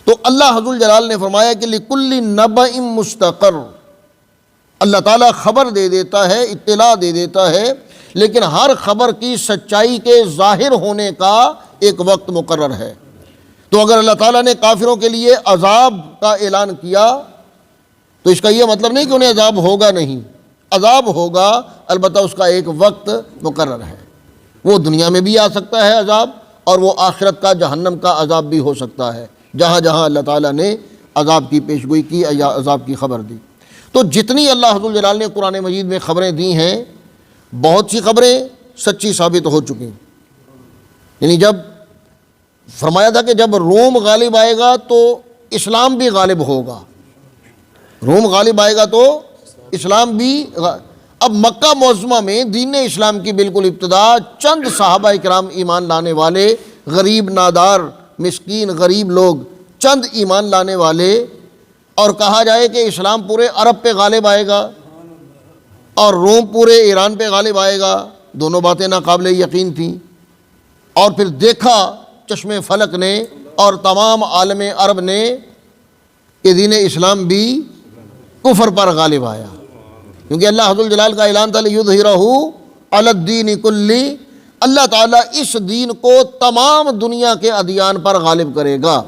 تو اللہ ذو الجلال نے فرمایا کہ لِكُلِّ نَبَإٍ مُسْتَقَرٌ، اللہ تعالیٰ خبر دے دیتا ہے، اطلاع دے دیتا ہے، لیکن ہر خبر کی سچائی کے ظاہر ہونے کا ایک وقت مقرر ہے۔ تو اگر اللہ تعالیٰ نے کافروں کے لیے عذاب کا اعلان کیا تو اس کا یہ مطلب نہیں کہ انہیں عذاب ہوگا نہیں، عذاب ہوگا، البتہ اس کا ایک وقت مقرر ہے۔ وہ دنیا میں بھی آ سکتا ہے عذاب، اور وہ آخرت کا جہنم کا عذاب بھی ہو سکتا ہے، جہاں جہاں اللہ تعالیٰ نے عذاب کی پیشگوئی کی یا عذاب کی خبر دی۔ تو جتنی اللہ ذو الجلال نے قرآن مجید میں خبریں دی ہیں، بہت سی خبریں سچی ثابت ہو چکی ہیں۔ یعنی جب فرمایا تھا کہ جب روم غالب آئے گا تو اسلام بھی غالب ہوگا، روم غالب آئے گا تو اسلام بھی اب مکہ معظمہ میں دین اسلام کی بالکل ابتدا چند صحابہ کرام ایمان لانے والے، غریب نادار مسکین غریب لوگ چند ایمان لانے والے، اور کہا جائے کہ اسلام پورے عرب پہ غالب آئے گا اور روم پورے ایران پہ غالب آئے گا، دونوں باتیں ناقابل یقین تھیں۔ اور پھر دیکھا چشم فلک نے اور تمام عالم عرب نے کہ دین اسلام بھی کفر پر غالب آیا، کیونکہ اللہ ذو الجلال کا اعلان تھا لِيُظْهِرَهُ عَلَى الدِّينِ كُلِّهِ، اللہ تعالیٰ اس دین کو تمام دنیا کے ادیان پر غالب کرے گا۔